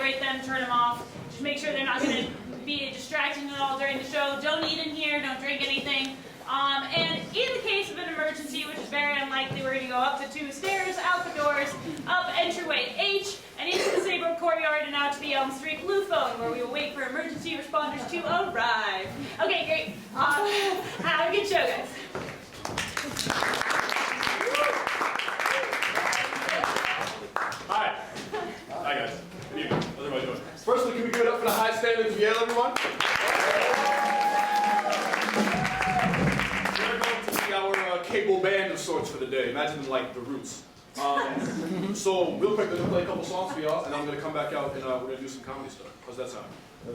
vibrate them, turn them off. Just make sure they're not going to be a distraction at all during the show. Don't eat in here, don't drink anything. And in the case of an emergency, which is very unlikely, we're going to go up the 2 stairs, out the doors, up entryway H, and into the Sabre courtyard and out to the Elm Street Blue Phone, where we will wait for emergency responders to arrive. Okay, great. Have a good show, guys. Hi. Hi, guys. Good evening. How's everybody doing? Firstly, can we give it up for the high standards of Yale, everyone? We're going to see our cable band of sorts for the day. Imagine like the Roots. So real quick, I'm going to play a couple songs for y'all, and then I'm going to come back out and we're going to do some comedy stuff. How's that sound?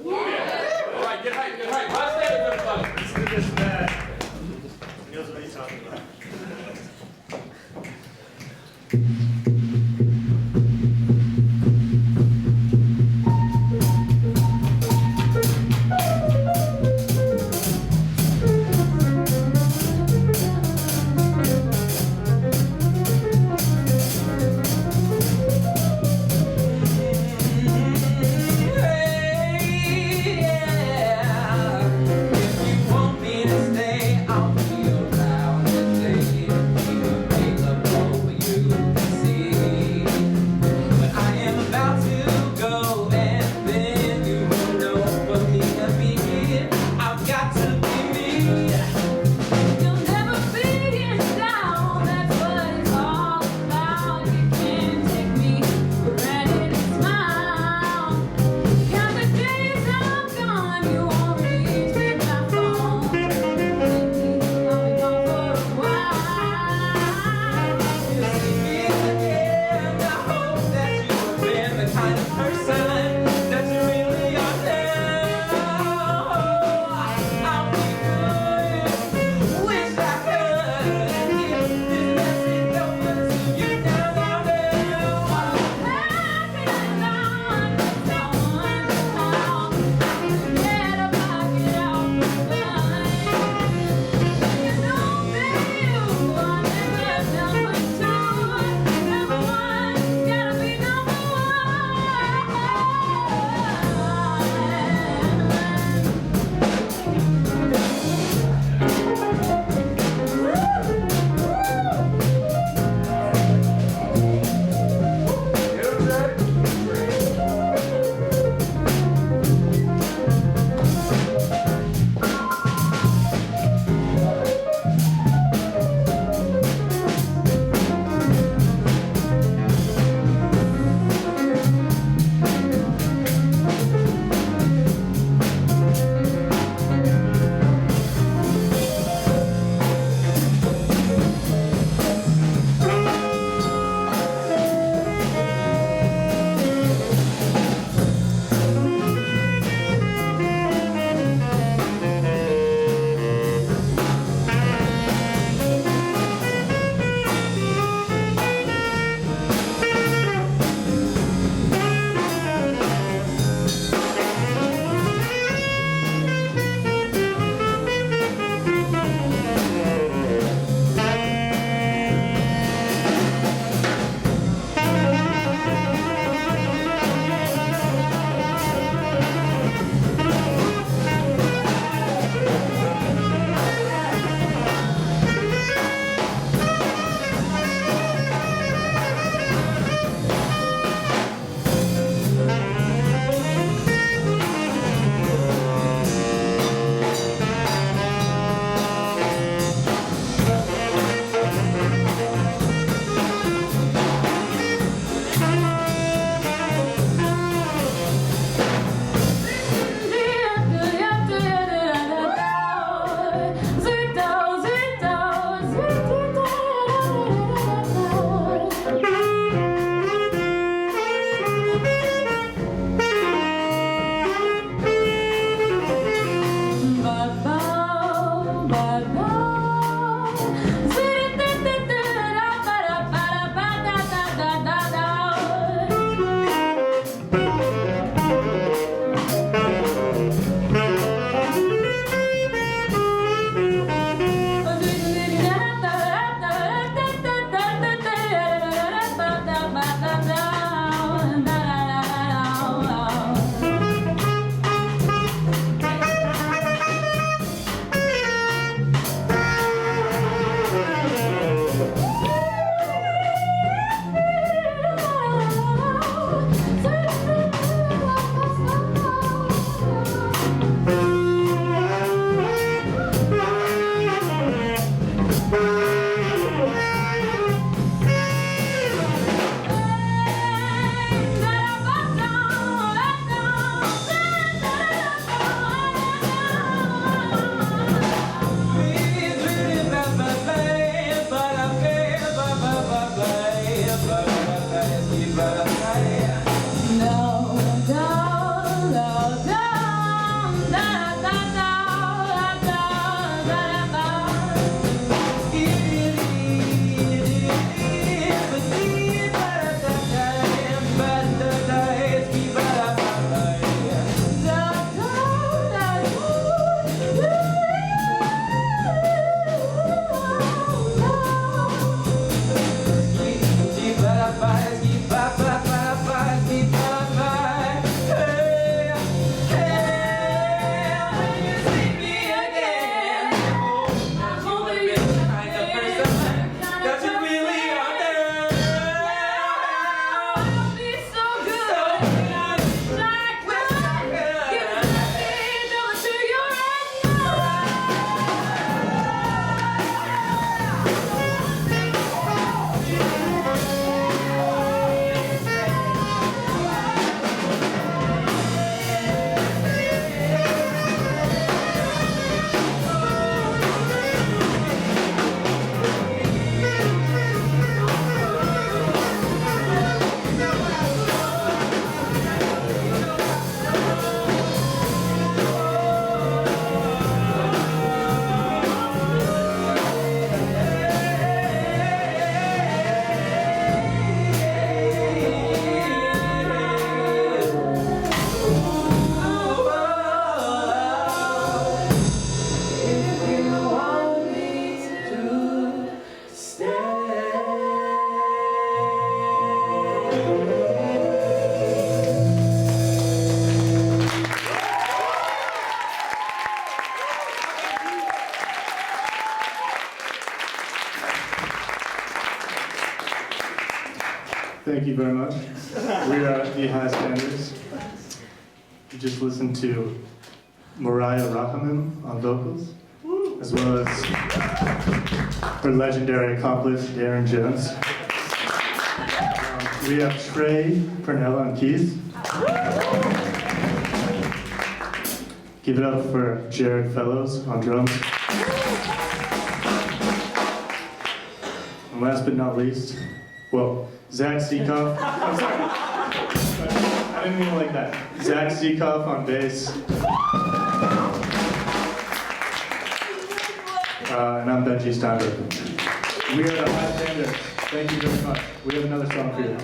Yeah. All right, get hyped, get hyped. High standards, everybody. Let's do this bad. He knows what he's talking about. Thank you very much. We are the High Standards. You just listened to Mariah Rahamim on vocals, as well as her legendary accomplice, Darren Jones. We have Trey Pernell on keys. Give it up for Jared Fellows on drums. And last but not least, well, Zach Seekoff. I'm sorry. I didn't mean it like that. Zach Seekoff on bass. And I'm Benji Steinberg. We are the High Standards. Thank you very much. We have another song for you.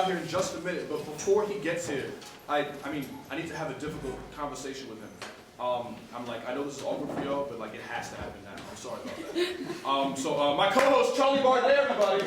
out here in just a minute, but before he gets here, I need to have a difficult conversation with him. I'm like, I know this is awkward for y'all, but like it has to happen now. I'm sorry about that. So my co-host Charlie Bardey, everybody.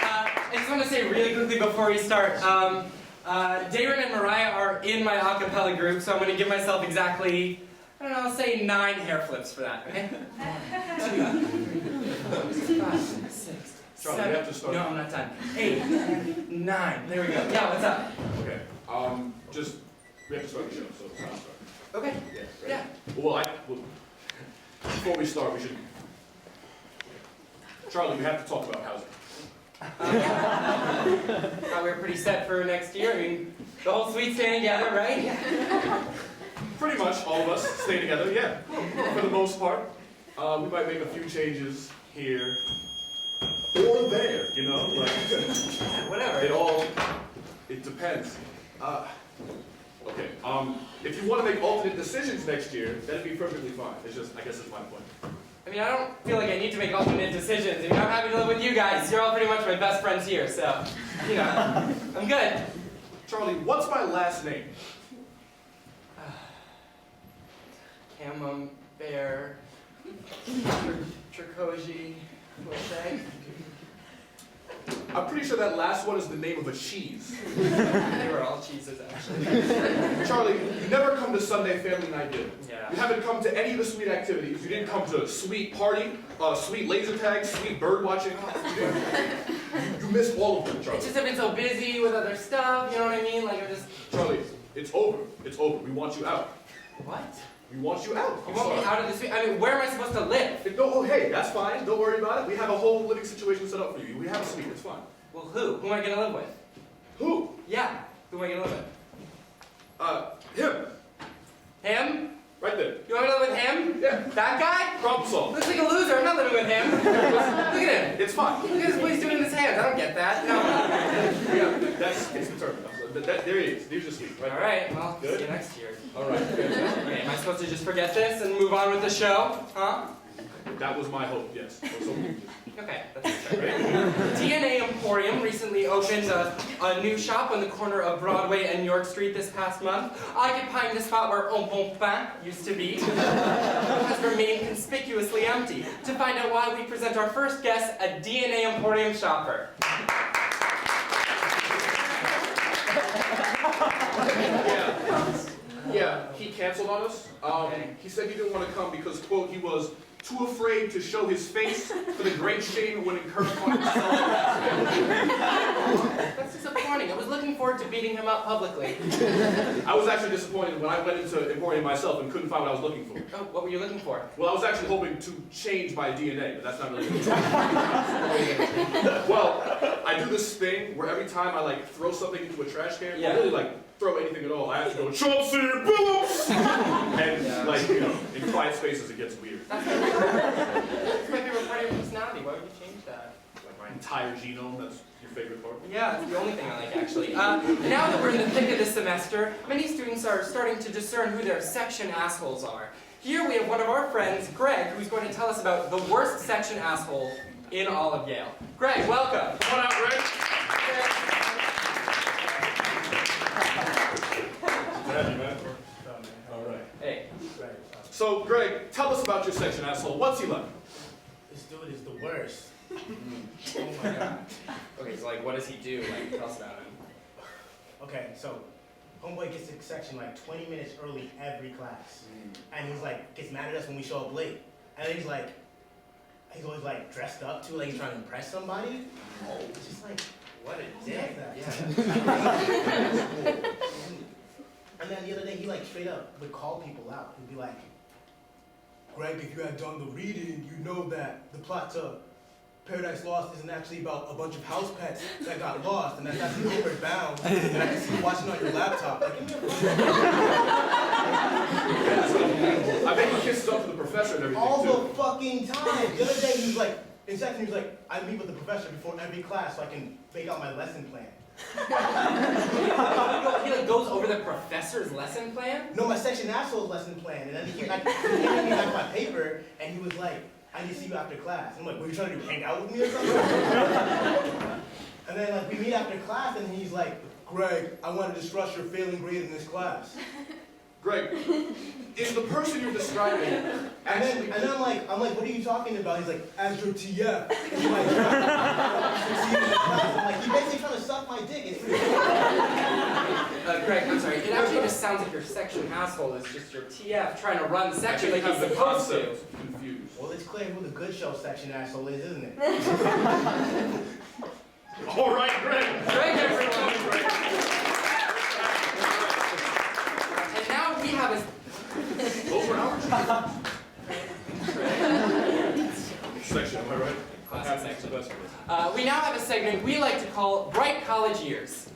I just want to say really quickly before we start, Darren and Mariah are in my a cappella group, so I'm going to give myself exactly, I don't know, I'll say 9 hair flips for that, okay? 1, 2, 3, 4, 5, 6, Charlie, 7, we have to start. no, I'm not done. 8, 9, there we go. Yeah, what's up? Okay. Just we have to start the show, so I'll start. Okay. Yeah. Ready? Yeah. Well, before we start, we should. Charlie, we have to talk about housing. Thought we were pretty set for next year. I mean, the whole suite staying together, right? Pretty much all of us stay together, yeah, for the most part. We might make a few changes here or there, you know, like Whatever. It depends. Okay. If you want to make alternate decisions next year, that'd be perfectly fine. It's just, I guess that's my point. I mean, I don't feel like I need to make alternate decisions. I mean, I'm happy to live with you guys. You're all pretty much my best friends here, so, you know, I'm good. Charlie, what's my last name? Camembert, Tricogi, Rocher. I'm pretty sure that last one is the name of a cheese. They were all cheeses, actually. Charlie, you never come to Sunday family night dinner. Yeah. You haven't come to any of the sweet activities. You didn't come to sweet party, sweet laser tag, sweet bird watching. You missed all of them, Charlie. It's just I've been so busy with other stuff, you know what I mean? Like, I'm just... Charlie, it's over. It's over. We want you out. What? We want you out. You want me out of the suite? I mean, where am I supposed to live? Oh, hey, that's fine. Don't worry about it. We have a whole living situation set up for you. We have a suite. It's fine. Well, who? Who am I gonna live with? Who? Yeah, who am I gonna live with? Him. Him? Right there. You want me to live with him? Yeah. That guy? Problem solved. Looks like a loser. I'm not living with him. Look at him. It's fine. Look at what he's doing in his hands. I don't get that. No. Yeah, it's determined. There he is. There's your suite. Right All there. right. Well, Good. see you next year. All right. Fantastic. Okay, am I supposed to just forget this and move on with the show? Huh? That was my hope, yes. Okay, that's right. DNA Emporium recently opened a new shop on the corner of Broadway and York Street this past month, occupying the spot where Un Bon Pain used to be. Has remained conspicuously empty. To find out why, we present our first guest, a DNA Emporium shopper. Yeah, he canceled on us. He said he didn't want to come because, quote, he was too afraid to show his face for the great shame it would incur upon himself. That's disappointing. I was looking forward to beating him up publicly. I was actually disappointed when I went into Emporium myself and couldn't find what I was looking for. Oh, what were you looking for? Well, I was actually hoping to change my DNA, but that's not really good. Well, I do this thing where every time I like throw something into a trash can, Yeah. or really like throw anything at all, I have to go, Chelsea, Billups! And like, you know, in quiet spaces it gets weird. That's my favorite part of your personality. Why would you change that? Like my entire genome, that's your favorite part? Yeah, it's the only thing I like, actually. Now that we're in the thick of the semester, many students are starting to discern who their section assholes are. Here we have one of our friends, Greg, who's going to tell us about the worst section asshole in all of Yale. Greg, welcome. Come on out, Greg. All right. Hey. So, Greg, tell us about your section, asshole. What's he like? This dude is the worst. Oh my god. Okay, so like, what does he do? Like, tell us about him. Okay, so homeboy gets to section like 20 minutes early every class. And he's like, gets mad at us when we show up late. And then he's always like dressed up too, like he's trying to impress somebody. Oh, it's just like, What a who dick. does that? And then the other day he like straight up would call people out. He'd be like, Greg, if you had done the reading, you know that the plot to Paradise Lost isn't actually about a bunch of house pets that got lost, and that's actually homeward bound, and I can see you watching on your laptop. Like, give me a break. I bet he kisses up to the professor and everything, All too. the fucking time. The other day he was like, in section he was like, I meet with the professor before every class so I can make out my lesson plan. He like goes over the professor's lesson plan? No, my section asshole's lesson plan, and then he came at me back my paper, and he was like, I need to see you after class. I'm like, what are you trying to do, hang out with me or something? And then like we meet after class and he's like, Greg, I want to discuss your failing grade in this class. Greg, is the person you're describing actually... And then I'm like, what are you talking about? He's like, as your TF. And he's like, I'm like, you basically trying to suck my dick. It's Greg, I'm sorry. It actually just sounds like your section asshole is just your TF trying to run section like he's supposed to. Confused. Well, it's clear who the good show section asshole is, isn't it? All right, Greg. Greg, everyone. And now we have a... Those were ours. Section, am I right? Classic section. We now have a segment we like to call Bright College Years.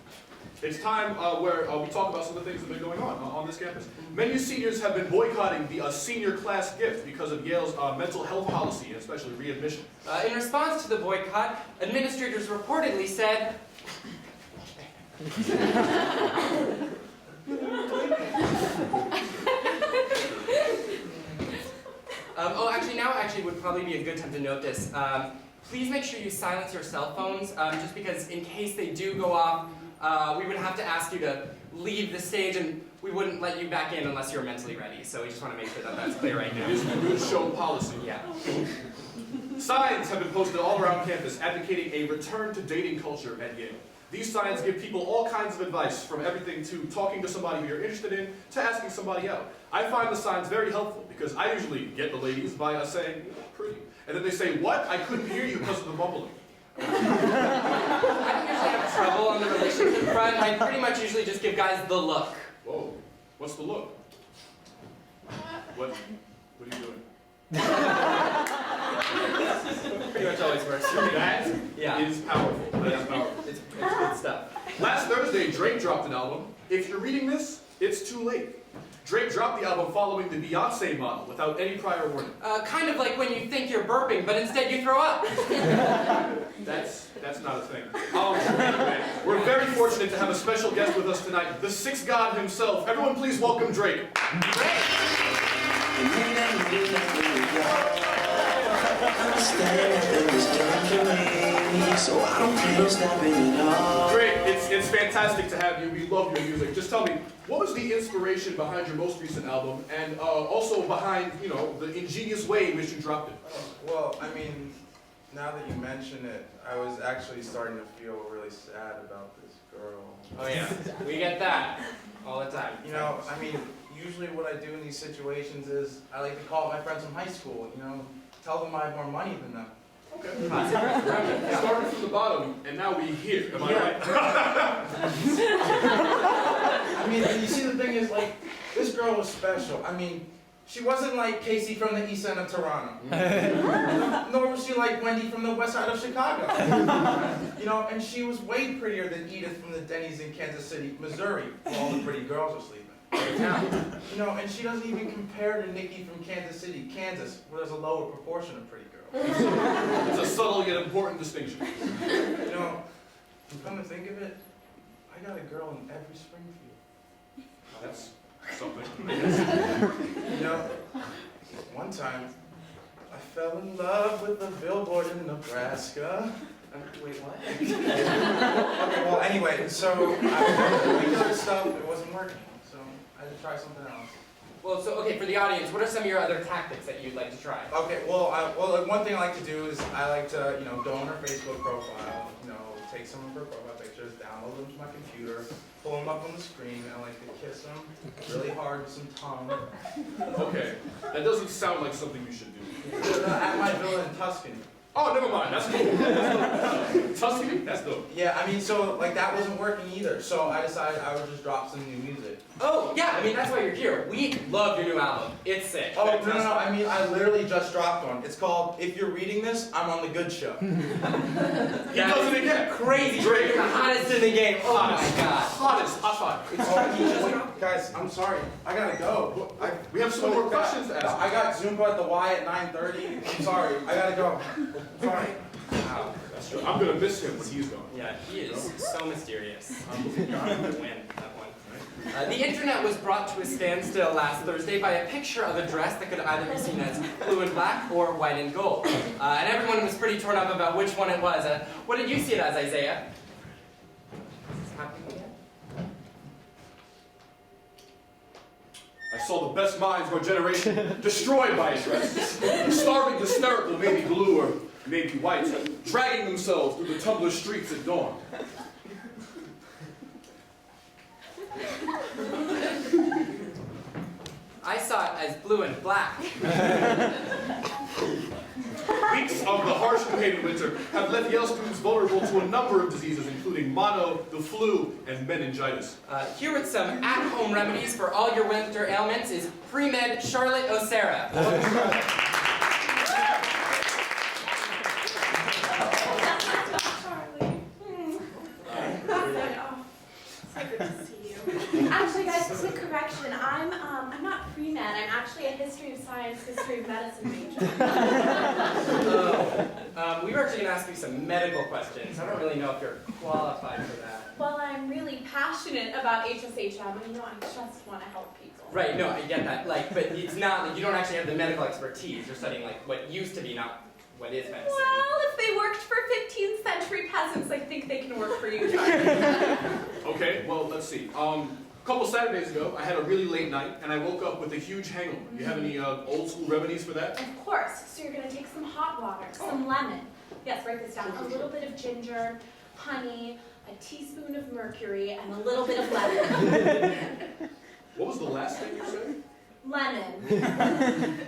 It's time where we talk about some of the things that have been going on this campus. Many seniors have been boycotting the senior class gift because of Yale's mental health policy, and especially readmission. In response to the boycott, administrators reportedly said... actually would probably be a good time to note this. Please make sure you silence your cell phones, just because in case they do go off, we would have to ask you to leave the stage, and we wouldn't let you back in unless you're mentally ready. So we just want to make sure that that's clear right now. It is the good show policy. Yeah. Signs have been posted all around campus advocating a return to dating culture at Yale. These signs give people all kinds of advice, from everything to talking to somebody who you're interested in to asking somebody out. I find the signs very helpful because I usually get the ladies by saying, pretty. And then they say, what? I couldn't hear you because of the mumbling. I don't usually have trouble on the relationship front. I pretty much usually just give guys the look. Whoa, what's the look? What are you doing? Pretty much always works. That Yeah. is powerful. That is powerful. It's good stuff. Last Thursday, Drake dropped an album. If you're reading this, it's too late. Drake dropped the album following the Beyonce model without any prior warning. Kind of like when you think you're burping, but instead you throw up. That's not a thing. Anyway, we're very fortunate to have a special guest with us tonight, the Sixth God himself. Everyone please welcome Drake. Drake, it's fantastic to have you. We love your music. Just tell me, what was the inspiration behind your most recent album, and also behind, you know, the ingenious way in which you dropped it? Well, I mean, now that you mention it, I was actually starting to feel really sad about this girl. Oh yeah, we get that all the time. You know, I mean, usually what I do in these situations is I like to call my friends from high school, you know, tell them I have more money than them. Okay. Started from the bottom, and now we're here. Am I right? I mean, and you see, the thing is, like, this girl was special. I mean, she wasn't like Casey from the east end of Toronto. Nor was she like Wendy from the west side of Chicago. You know, and she was way prettier than Edith from the Denny's in Kansas City, Missouri, where all the pretty girls are sleeping. You know, and she doesn't even compare to Nikki from Kansas City, Kansas, where there's a lower proportion of pretty girls. It's a subtle yet important distinction. You know, come to think of it, I got a girl in every Springfield. That's something. You know, one time, I fell in love with a billboard in Nebraska. Wait, what? Okay, well, anyway, so I tried the regular stuff, it wasn't working, so I had to try something else. Well, so, okay, for the audience, what are some of your other tactics that you'd like to try? Okay, well, one thing I like to do is I like to, you know, go on her Facebook profile, you know, take some of her profile pictures, download them to my computer, pull them up on the screen, and I like to kiss them really hard with some tongue. Okay, that doesn't sound like something you should do. At my villa in Tuscany. Oh, never mind. That's cool. That's dope. Tuscany? That's dope. Yeah, I mean, so, like, that wasn't working either, so I decided I would just drop some new music. Oh, yeah, I mean, that's why you're here. We love your new album. It's sick. Oh, no, I mean, I literally just dropped one. It's called, If You're Reading This, I'm on the Good Show. He does it again. Crazy. Drake, the hottest in the game. Oh my god. Hottest. Hot shot. Guys, I'm sorry. I gotta go. We have some more questions to ask. I got Zumba at the Y at 9:30. I'm sorry. I gotta go. Sorry. Wow. That's true. I'm gonna miss him when he's gone. Yeah, he is so mysterious. I'm gonna win that one. The internet was brought to a standstill last Thursday by a picture of a dress that could either be seen as blue and black or white and gold. And everyone was pretty torn up about which one it was. What did you see it as, Isaiah? Is this happening again? I saw the best minds of our generation destroyed by dresses. Starving hysterical, maybe blue or maybe white, dragging themselves through the Tumblr streets at dawn. I saw it as blue and black. Weeks of the harsh and hated winter have left Yale students vulnerable to a number of diseases, including mono, the flu, and meningitis. Here with some at-home remedies for all your winter ailments is pre-med Charlotte O'Sara. Actually, guys, quick correction. I'm not pre-med. I'm actually a history of science, history of medicine major. We were actually going to ask you some medical questions. I don't really know if you're qualified for that. Well, I'm really passionate about HSHM, and I just want to help people. Right, no, I get that. But it's not, you don't actually have the medical expertise. You're studying, what used to be, not what is medicine. Well, if they worked for 15th century peasants, I think they can work for you, Charlie. Okay, well, let's see. A couple Saturdays ago, I had a really late night, and I woke up with a huge hangover. Do you have any old school remedies for that? Of course. So you're going to take some hot water, some lemon. Yes, write this down. A little bit of ginger, honey, a teaspoon of mercury, and a little bit of lemon. What was the last thing you said? Lemon.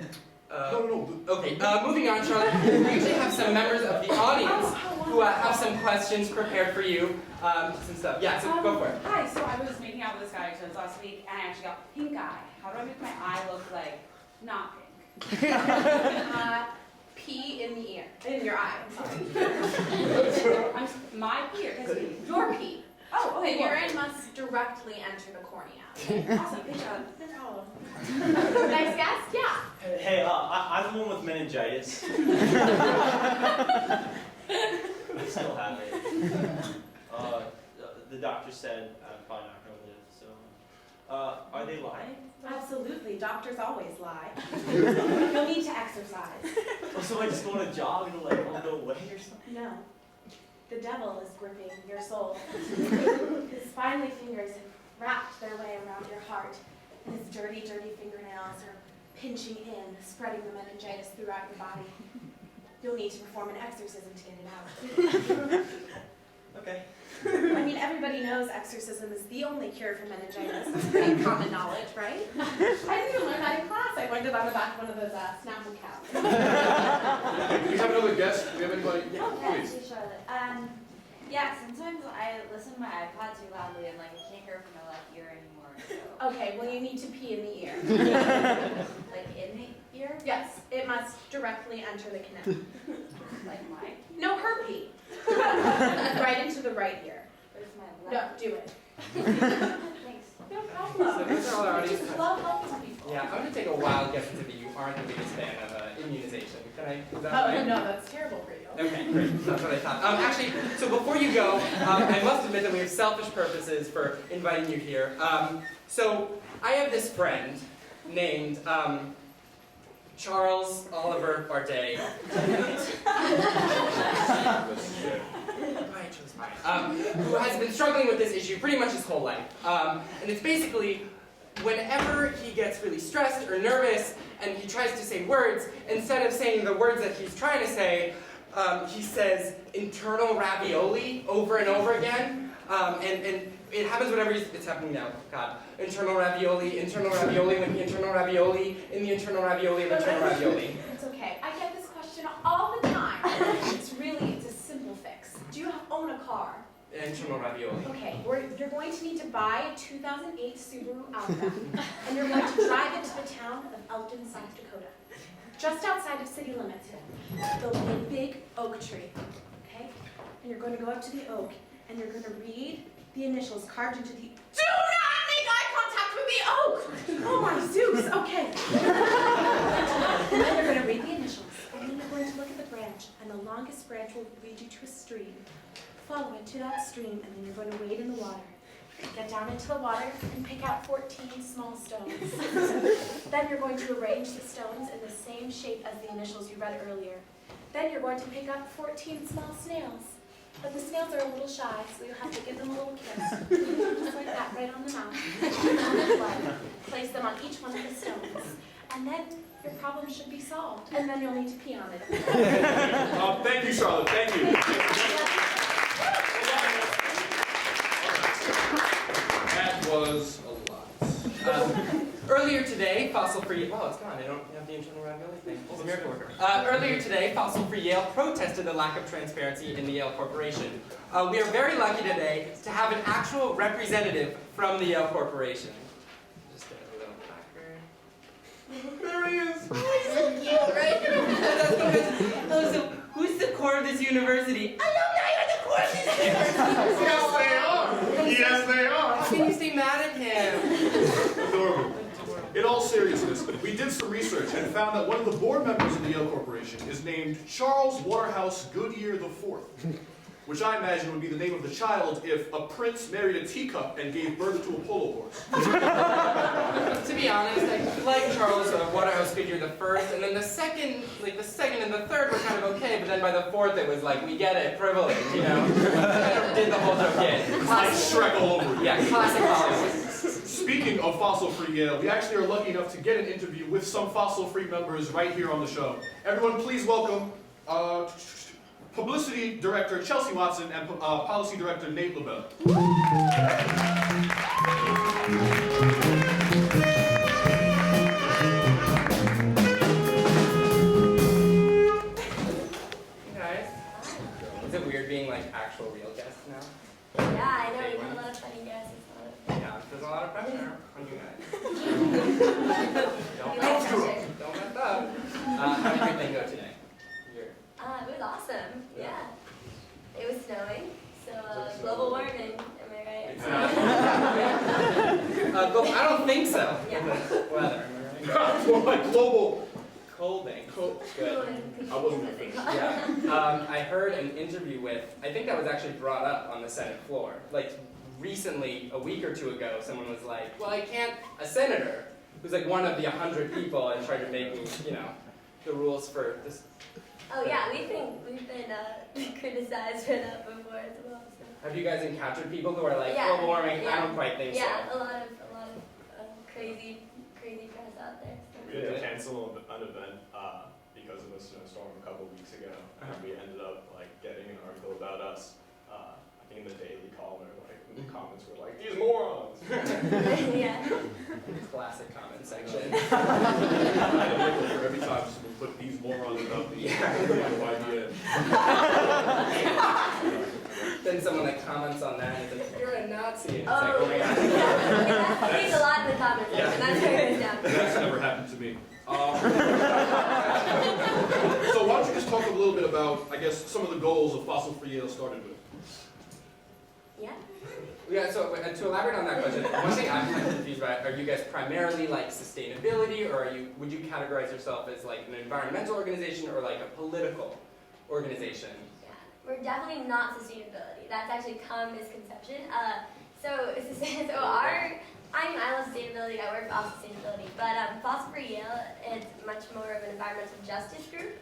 No. Okay, moving on, Charlotte. We usually have some members of the audience who have some questions prepared for you. Some stuff. Yeah, so go for it. Hi, so I was making out with this guy last week, and I actually got pink eye. How do I make my eye look like not pink? Pee in the ear. In your eye, I'm sorry. My ear. Your pee. Oh, okay. The urine must directly enter the cornea. Awesome. Good job. No problem. Next guest? Yeah. Hey, I'm the one with meningitis. I still have it. The doctor said I'm probably not going to live, so... are they lying? Absolutely. Doctors always lie. You'll need to exercise. Oh, so I just go on a jog and I'll go away or something? No. The devil is gripping your soul. His spiny fingers have wrapped their way around your heart, and his dirty, dirty fingernails are pinching in, spreading the meningitis throughout your body. You'll need to perform an exorcism to get it out. Okay. I mean, everybody knows exorcism is the only cure for meningitis. It's pretty common knowledge, right? I didn't even learn that in class. I learned it on the back of one of those Snapple caps. Do we have another guest? Do we have anybody? Yeah, Oh, yeah, please. actually, Charlotte. Yeah, sometimes I listen to my iPod too loudly and I can't hear from my left ear anymore. So. Okay, well you need to pee in the ear. Like in the ear? Yes, it must directly enter the canal. Like my? No, her pee. Right into the right ear. Where's my No, left? do it. Thanks. No So problem. these are all our audience. Love helping people. Yeah, I'm going to take a wild guess into that you aren't the biggest fan of immunization. Is that Oh, right? no, that's terrible for you. Okay, great. That's what I thought. Actually, so before you go, I must admit that we have selfish purposes for inviting you here. So I have this friend named Charles Oliver Bardey. Who has been struggling with this issue pretty much his whole life. And it's basically whenever he gets really stressed or nervous and he tries to say words, instead of saying the words that he's trying to say, he says internal ravioli over and over again. And it happens whenever it's happening now. God. Internal ravioli, when the internal ravioli, in the internal ravioli, of internal ravioli. It's okay. I get this question all the time. It's a simple fix. Do you own a car? Internal ravioli. Okay, you're going to need to buy a 2008 Subaru Outback, and you're going to drive it to the town of Elton, South Dakota. Just outside of city limits. There'll be a big oak tree, okay? And you're going to go up to the oak, and you're going to read the initials carved into the... Do not make eye contact with the oak! Oh my Zeus, okay. And then you're going to read the initials, and then you're going to look at the branch, and the longest branch will lead you to a stream. Follow it to that stream, and then you're going to wade in the water. Get down into the water and pick out 14 small stones. Then you're going to arrange the stones in the same shape as the initials you read earlier. Then you're going to pick up 14 small snails. But the snails are a little shy, so you'll have to give them a little kiss. Just like that, right on the mouth. On the blood. Place them on each one of the stones. And then your problem should be solved. And then you'll need to pee on it. Thank you, Charlotte. Thank you. That was a lot. Earlier today, Fossil Free... Oh, it's gone. I don't have the internal ravioli thing. It's a miracle worker. Earlier today, Fossil Free Yale protested the lack of transparency in the Yale Corporation. We are very lucky today to have an actual representative from the Yale Corporation. Just a little placard. There he is. He's so cute, right? Oh, so who's the core of this university? Alumni are the core of this university. Yes, they are. Yes, they are. How can you stay mad at him? Adorable. In all seriousness, we did some research and found that one of the board members of the Yale Corporation is named Charles Waterhouse Goodyear IV, which I imagine would be the name of the child if a prince married a teacup and gave birth to a polo horse. To be honest, I like Charles Waterhouse Goodyear the first, and then the second and the third were kind of okay, but then by the fourth it was like, we get it, privilege, you know? Kind of did the whole joke again. Like Shrek all over again. Yeah, classic Hollywood. Speaking of Fossil Free Yale, we actually are lucky enough to get an interview with some Fossil Free members right here on the show. Everyone, please welcome Publicity Director Chelsea Watson and Policy Director Nate Lobel. Guys, is it weird being like actual real guests now? Yeah, I know, you have a lot of funny guesses. Yeah, there's a lot of pressure on you guys. Don't You like mess pressure. up. Don't mess up. How did your thing go today? It was awesome, yeah. It was snowing, so global warming, am I right? I don't think so. Yeah. The weather, am I right? More like global Colding. Good. I wasn't gonna finish. Yeah. I heard an interview with, I think that was actually brought up on the Senate floor. Like, recently, a week or two ago, someone was like, well, a senator, who's like one of the 100 people and tried to make me, you know, the rules for this. Oh yeah, we've been criticized for that before as well. So. Have you guys encountered people who are like, Yeah. global warming? Yeah. I don't quite think Yeah, so. a lot of crazy press out there. We had to cancel an event because of a snowstorm a couple weeks ago, and we ended up like getting an article about us in the Daily Caller. Like the comments were like, "These morons." Yeah. Classic comment section. For every time someone put these morons about me, I have no idea. Then someone like comments on that and is like, you're a Nazi. And it's Oh, like, oh my god. That means a lot in the comments section. That's where it goes down. That's never happened to me. So why don't you just talk a little bit about, I guess, some of the goals of Fossil Free Yale started with? Yeah. Yeah, so to elaborate on that question, one thing I'm kind of confused about, are you guys primarily like sustainability, or would you categorize yourself as like an environmental organization or like a political organization? Yeah. We're definitely not sustainability. That's actually a common misconception. I love sustainability, I work off sustainability, but Fossil Free Yale is much more of an environmental justice group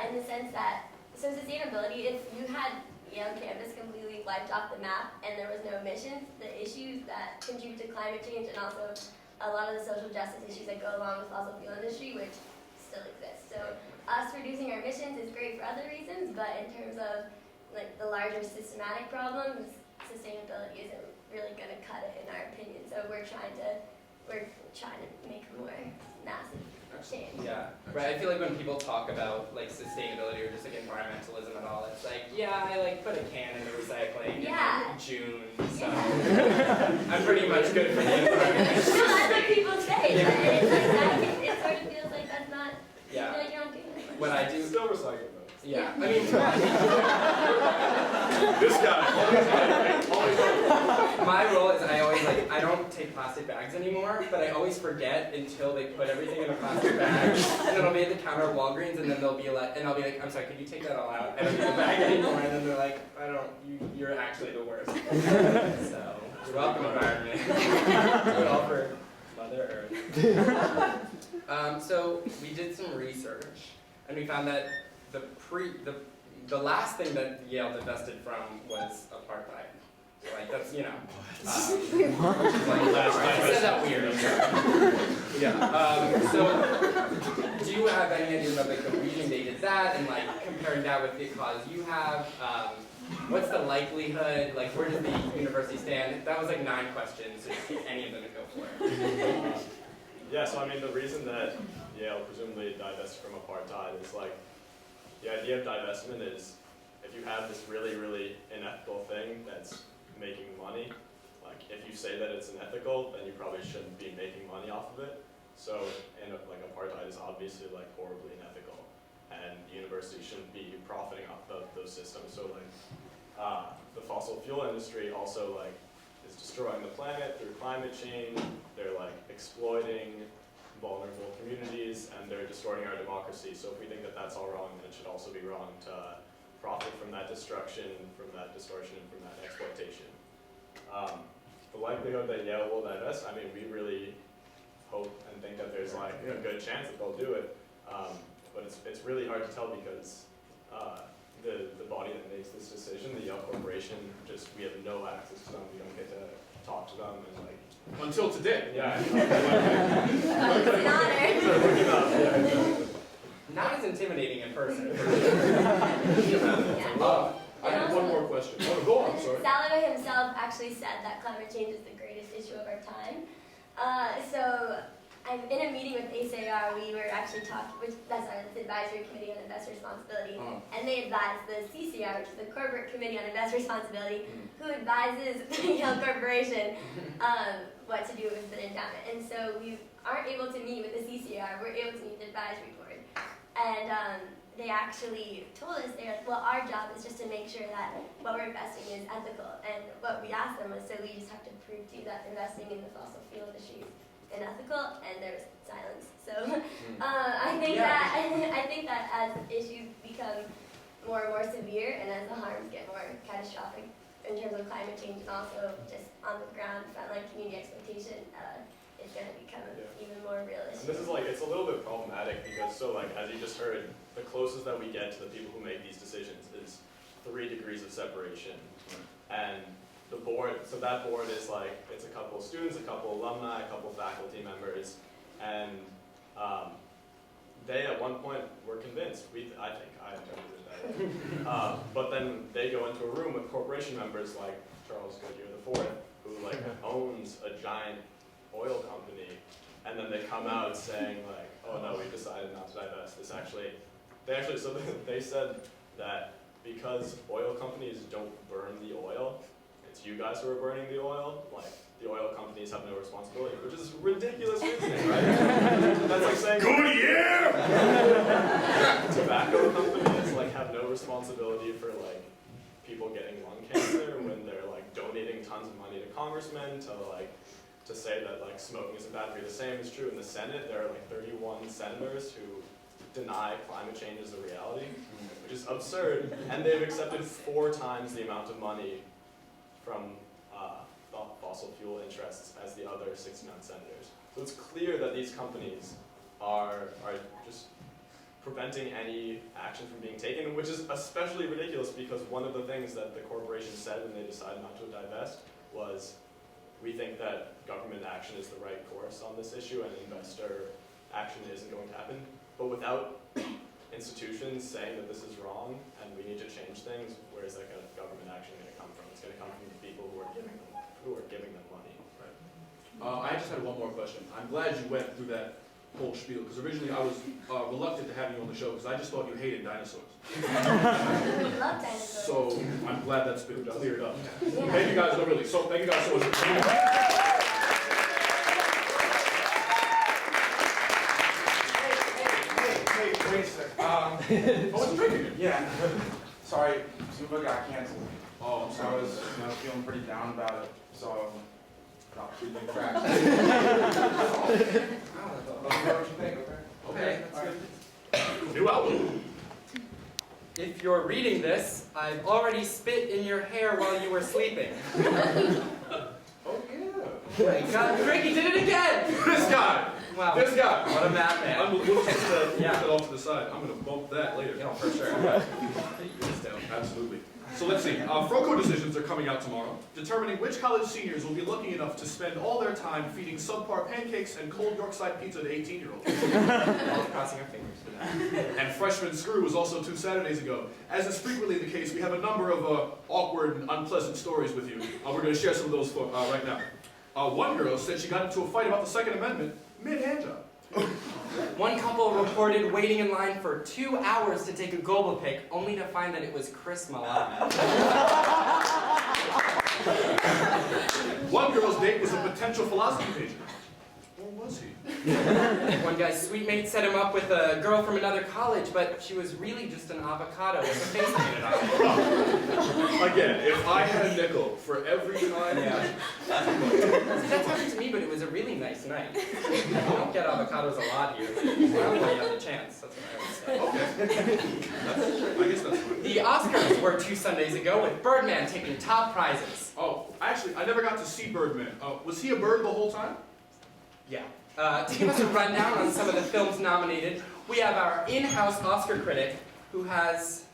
in the sense that, so sustainability, if you had Yale campus completely wiped off the map and there was no emissions, the issues that contribute to climate change and also a lot of the social justice issues that go along with fossil fuel industry, which still exist. So us reducing our emissions is great for other reasons, but in terms of like the larger systematic problems, sustainability isn't really going to cut it in our opinion. So we're trying to make a more massive change. Yeah, right. I feel like when people talk about like sustainability or just like environmentalism at all, it's like, yeah, I like put a can in the recycling Yeah. in June, so Yeah. I'm pretty much good for the environment. No, that's what people say. Yeah. But it's like that, it sort of feels like that's not. Yeah. You feel like you're not doing that much. When I do, Still recycling though. Yeah, I mean, This guy, always right. my role is I don't take plastic bags anymore, but I always forget until they put everything in a plastic bag, and then I'll be at the counter at Walgreens, and then they'll be like, and I'll be like, I'm sorry, could you take that all out? I don't need the bag anymore, and then they're like, you're actually the worst. So, you're welcome, environment. Do it all for Mother Earth. So we did some research, and we found that the last thing that Yale divested from was apartheid. So like that's which is like I said that weird. Yeah. So do you have any idea about like the reason they did that, and like comparing that with the cause you have? What's the likelihood? Like where does the university stand? That was like 9 questions. So just any of them to go for it. Yeah, so I mean, the reason that Yale presumably divested from apartheid is like, the idea of divestment is if you have this really, really unethical thing that's making money, like if you say that it's unethical, then you probably shouldn't be making money off of it. So, like apartheid is obviously like horribly unethical, and the university shouldn't be profiting off of those systems. So like, the fossil fuel industry also like is destroying the planet through climate change. They're like exploiting vulnerable communities, and they're distorting our democracy. So if we think that that's all wrong, then it should also be wrong to profit from that destruction, from that distortion, and from that exploitation. The likelihood that Yale will divest, I mean, we really hope and think that there's like a good chance that they'll do it, but it's really hard to tell because the body that makes this decision, the Yale Corporation, we have no access to them. We don't get to talk to them and like. Until today. Yeah. It's an honor. Not as intimidating in person. I have one more question. Oh, go on, sorry. Salvo himself actually said that climate change is the greatest issue of our time. So I'm in a meeting with ACR. We were actually talking, the Advisory Committee on Investor Responsibility, and they advised the CCR, which is the Corporate Committee on Investor Responsibility, who advises the Yale Corporation what to do with the endowment. And so we aren't able to meet with the CCR. We're able to meet with the advisory board, and they actually told us, they're like, well, our job is just to make sure that what we're investing in is ethical. And what we asked them was, so we just have to prove to you that investing in the fossil fuel industry is unethical, and there was silence. So I think that as issues become more and more severe, and as the harms get more catastrophic in terms of climate change and also just on the ground, frontline community exploitation, it's going to become even more real issue. And this is like, it's a little bit problematic because, so like, as you just heard, the closest that we get to the people who make these decisions is 3 degrees of separation. And the board, so that board is like, it's a couple of students, a couple of alumni, a couple of faculty members, and they at one point were convinced, I interpreted that, but then they go into a room with corporation members like Charles Goodyear IV, who like owns a giant oil company, and then they come out saying like, oh no, we decided not to divest. They said that because oil companies don't burn the oil, it's you guys who are burning the oil, like the oil companies have no responsibility, which is ridiculous reasoning, right? That's like saying Goodyear! Tobacco companies like have no responsibility for like people getting lung cancer when they're like donating tons of money to congressmen to say that like smoking isn't bad for you. The same is true in the Senate. There are like 31 senators who deny climate change is a reality, which is absurd, and they've accepted 4 times the amount of money from fossil fuel interests as the other 69 senators. So it's clear that these companies are just preventing any action from being taken, which is especially ridiculous because one of the things that the corporation said when they decided not to divest was, we think that government action is the right course on this issue and investor action isn't going to happen. But without institutions saying that this is wrong and we need to change things, where is that kind of government action going to come from? It's going to come from the people who are giving them money. Right. I just had one more question. I'm glad you went through that whole spiel, because originally I was reluctant to have you on the show because I just thought you hated dinosaurs. We love dinosaurs. So I'm glad that's been cleared up. Yeah. Thank you guys, no, really. So thank you guys so much for coming. Wait a second. Oh, it's drinking. Yeah. Sorry, Zuba got canceled. Oh, I'm I sorry. was feeling pretty down about it, so dropped 3 big cracks. Wow, Let me know what you think, okay? okay, that's good. New album. If you're reading this, I've already spit in your hair while you were sleeping. Oh yeah. Oh my God, Ricky did it again! This guy. Wow. This guy. What a madman. We'll put that Yeah. off to the side. I'm going to bump that later. You know, for sure. Absolutely. So let's see. Froco decisions are coming out tomorrow, determining which college seniors will be lucky enough to spend all their time feeding subpar pancakes and cold Yorkside pizza to 18-year-olds. All crossing our fingers for that. And freshman screw was also 2 Saturdays ago. As is frequently the case, we have a number of awkward and unpleasant stories with you. We're going to share some of those right now. One girl said she got into a fight about the Second Amendment mid-handjob. One couple reported waiting in line for 2 hours to take a Global pic, only to find that it was Chris Malone. One girl's date was a potential philosophy major. Or was he? One guy's sweet mate set him up with a girl from another college, but she was really just an avocado with a face painted on it. Again, if I had a nickel for every time... Yeah. See, that's happened to me, but it was a really nice night. You don't get avocados a lot here. I don't know you have the chance. That's what I would say. Okay. I guess that's fine. The Oscars were 2 Sundays ago, with Birdman taking top prizes. Oh, actually, I never got to see Birdman. Was he a bird the whole time? Yeah. To give us a rundown on some of the films nominated, we have our in-house Oscar critic, who has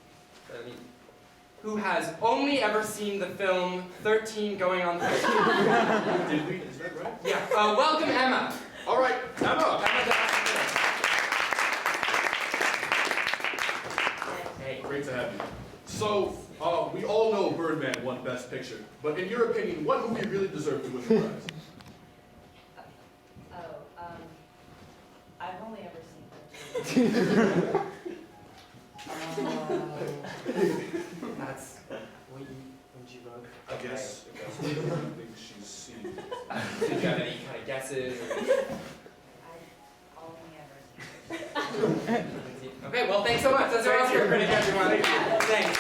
only ever seen the film 13 Going on 13. Did we? Is that right? Yeah. Welcome, Emma. All right, Emma. Hey. Great to have you. So, we all know Birdman won Best Picture, but in your opinion, what movie really deserved to win the prize? I've only ever seen 13. That's what you wrote. I guess that's what I think she's seen. Did you have any kind of guesses? I've only ever seen 13. Okay, well, thanks so much. That's our Oscar critic, everyone. Thanks.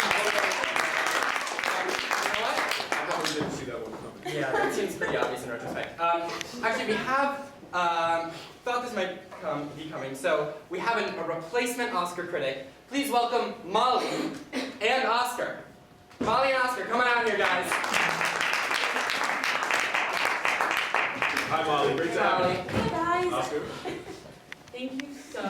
You know what? I probably didn't see that one coming. Yeah, that seems pretty obvious in retrospect. Actually, we have thought this might be coming, so we have a replacement Oscar critic. Please welcome Molly and Oscar. Molly and Oscar, come on out here, guys. Hi, Molly. Great to have you. Hey guys! Oscar. Thank you so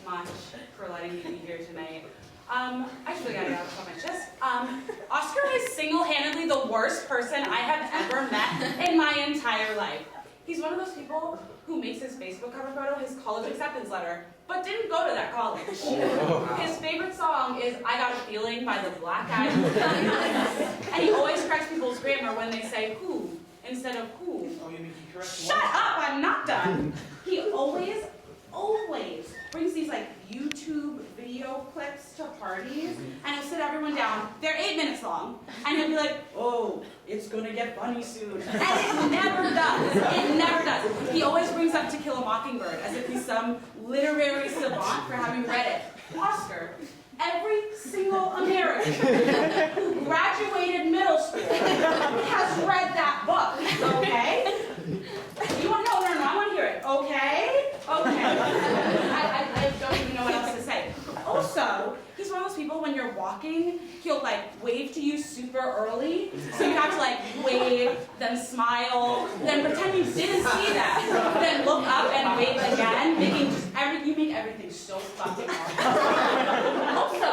much for letting me be here tonight. I just really gotta get off my chest. Oscar is single-handedly the worst person I have ever met in my entire life. He's one of those people who makes his Facebook cover photo his college acceptance letter, but didn't go to that college. His favorite song is I Got a Feeling by the Black Eyed Peas. And he always corrects people's grammar when they say who instead of who. Oh, you mean he corrects Shut up, I'm not done. He always brings these like YouTube video clips to parties, and he'll sit everyone down. They're 8 minutes long, and he'll be like, oh, it's gonna get funny soon. And it never does. It never does. He always brings up To Kill a Mockingbird as if he's some literary savant for having read it. Oscar, every single American who graduated middle school has read that book, okay? You want to know? No, I want to hear it. Okay? Okay. I don't even know what else to say. Also, he's one of those people when you're walking, he'll like wave to you super early. So you have to like wave, then smile, then pretend you didn't see that. Then look up and wave again, making just you make everything so fucking hard. Also,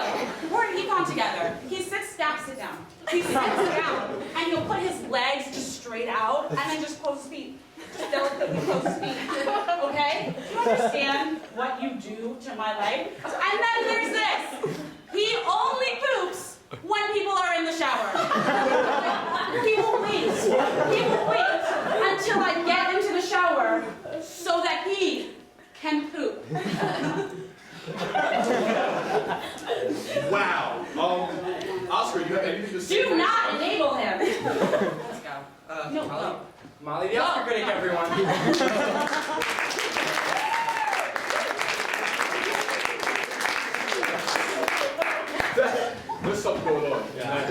we're in econ together. He sit down. He sits down and he'll put his legs just straight out and then just close his feet. Just delicately close his feet. Okay? Do you understand what you do to my life? And then there's this. He only poops when people are in the shower. He will wait until I get into the shower so that he can poop. Wow. Oscar, you have anything to say? Do not enable him. Let's go. No, Molly. go. Molly, the Oscar critic, everyone. stuff going on. Yeah.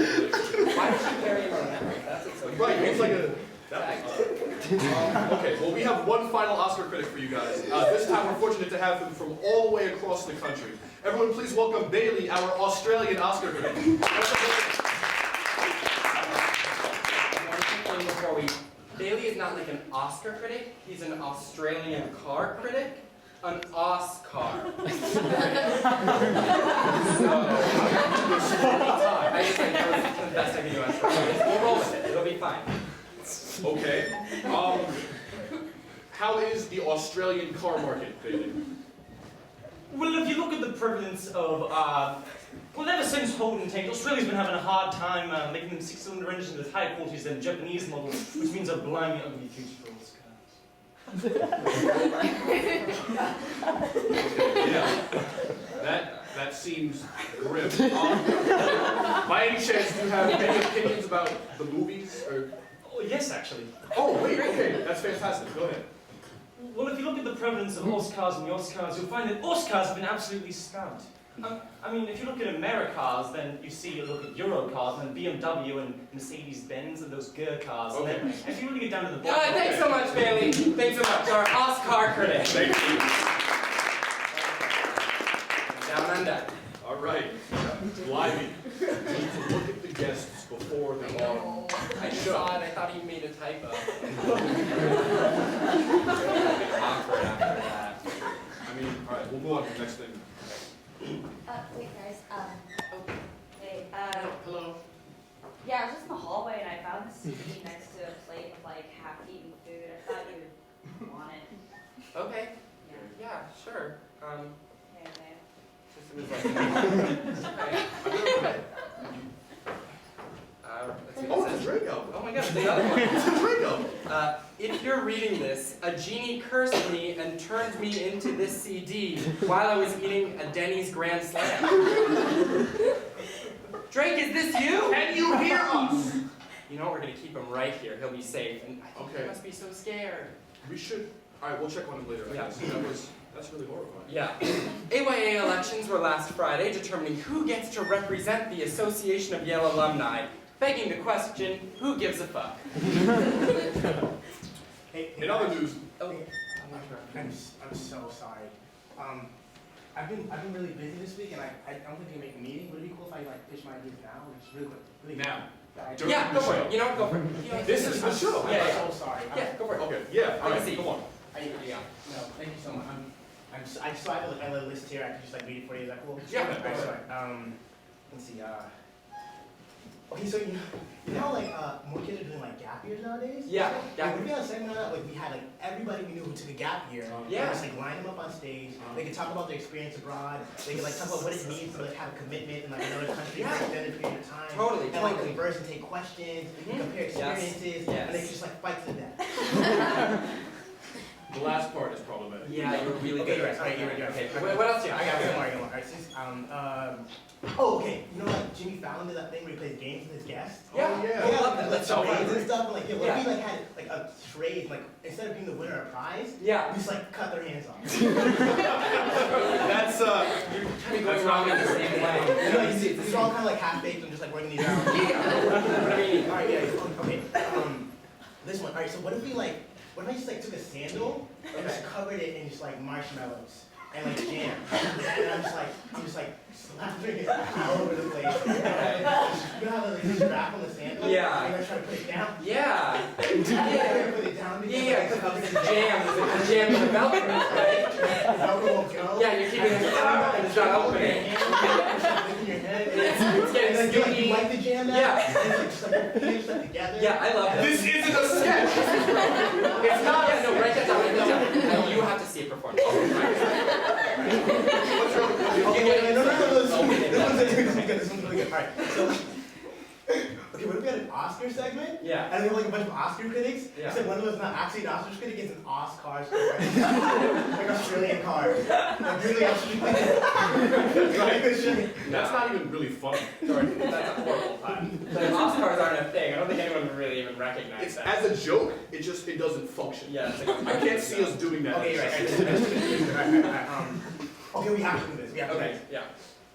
Why does she carry him around? That's exciting. Right, it's like a... Okay, well we have one final Oscar critic for you guys. This time we're fortunate to have him from all the way across the country. Everyone please welcome Bailey, our Australian Oscar critic. Bailey is not like an Oscar critic, he's an Australian car critic. An Oscar. So, I just think that was the best I can do on Australia. We'll roll with it, it'll be fine. Okay. How is the Australian car market, Bailey? Well, if you look at the prevalence of, well, ever since Holden tanked, Australia's been having a hard time making them six-cylinder engines with higher qualities than Japanese models, which means a blimey ugly future for all cars. Yeah. That seems grim. By any chance, do you have any opinions about the movies? Or... Oh, yes, actually. Oh, wait, okay, that's fantastic. Go ahead. Well, if you look at the prevalence of Oscars and Oscars, you'll find that Oscars have been absolutely snubbed. I mean, if you look at Americars, then you see, you look at Eurocars, and BMW and Mercedes-Benz and those Ger cars. Okay. And then, if you really get down to the bottom... Thanks so much, Bailey. Thanks so much. Our Oscar critic. Thank you. Down under. All right. Lively. Need to look at the guests before they are. I saw it. I thought he made a typo. Awkward after that. I mean, all right, we'll move on to the next thing. Wait guys, hey, Hello. yeah, I was just in the hallway and I found this CD next to a plate of like half-eaten food. I thought you'd want it. Okay. Yeah. Yeah, sure. Okay. Just it was like, okay. Let's see what Oh, it it's a says. Draco. Oh my god, it's another one. It's a Draco. If you're reading this, a genie cursed me and turned me into this CD while I was eating a Denny's Grand Slam. Drake, is this you? Can you hear us? You know what, we're gonna keep him right here. He'll be safe. And I think Okay. he must be so scared. We should. All right, we'll check on him later. I Yeah. guess. That's really horrifying. Yeah. AYA elections were last Friday, determining who gets to represent the Association of Yale Alumni, begging the question, who gives a fuck? Hey, In other news, I'm so sorry. I've been really busy this week, and I don't think we can make a meeting. Would it be cool if I like pitch my ideas now, just really quick? Really now. quick? Yeah, go for it. You know what, go for it. This is the show. I'm Yeah. so sorry. Yeah, go for it. Okay. Yeah. All I right. see. Come on. Yeah. No, thank you so much. I have a list here. I can just like read it for you. Is that cool? Yeah. Alright, sorry. Let's see. Okay, so you know like more kids are doing like gap years nowadays. Yeah. Like, we had a segment on that. Like we had like everybody we knew who took a gap year. Yeah. And just like line them up on stage. They could talk about their experience abroad. They could like talk about what it means to like have a commitment in like another country for an extended period of time. Totally. And like converse and take questions, and compare experiences, Yes. and they could just like fight to the death. The last part is problematic. Yeah, you were really Okay, good. right, alright, you're Okay. okay. What else do you I have? got one more. Alright, since, oh, okay. You know, like Jimmy Fallon did that thing where he plays games with his guests. Yeah. Oh, yeah. I love that. Like That's so charades fun. and stuff. And, like, yeah, what Yeah. if we like had like a trade, like instead of being the winner a prize, Yeah. we just like cut their hands off. That's You're kind of going wrong in the same way. You know, you see, it's all kind of like half baked and just like working these out. What do you mean? Alright, yeah. Okay. This one. Alright, so what if we like, what if I just like took a sandal and just covered it in just like marshmallows and like jam, and I'm just like slathering it all over the place. You know how like you strap on the sandal? Yeah. And I try to put it down. Yeah. Yeah. Put it down. Yeah, because it's a jam. It's a jam in the Velcro, right? The Velcro won't go. Yeah, you're keeping it and it's not opening. Your head. It's And getting then you like, sticky. wipe the jam out. Yeah. And it's like just like finish them together. Yeah, I love this. This isn't a sketch. It's not. Yeah, no, write that down. Write that down. Now you have to see it perform. Okay, wait, no. This one's really good. Alright, so, okay, what if we had an Oscar segment? Yeah. And we have like a bunch of Oscar critics? Yeah. Except one of them is not actually an Oscar critic, it's an Oscars critic. Like Australian cars. Like really Australian. That's not even really funny. Sorry, that's a horrible pun. The Oscars aren't a thing. I don't think anyone would really even recognize It's that. as a joke. It doesn't function. Yeah, it's like I can't see us doing that. Okay, right. Okay, we have to do this. We have to do Okay, this. yeah.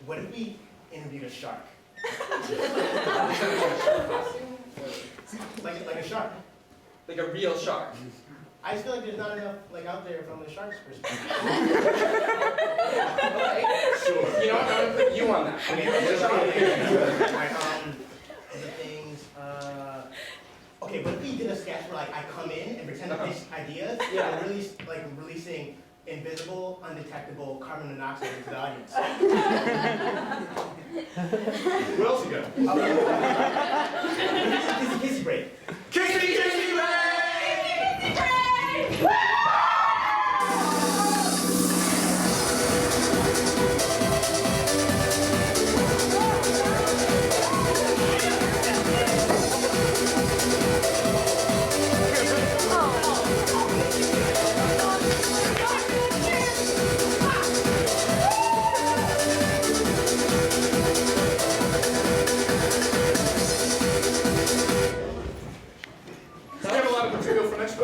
What if we interviewed a shark? Like a shark. Like a real shark. I just feel like there's not enough like out there from the shark's perspective. Sure. You know what? I'm gonna put you on that. The things. Okay, but if we did a sketch where like I come in and pretend to pitch ideas, Yeah. and release like releasing invisible, undetectable carbon monoxide into the audience. What else you got? Kissy break. Kissy break!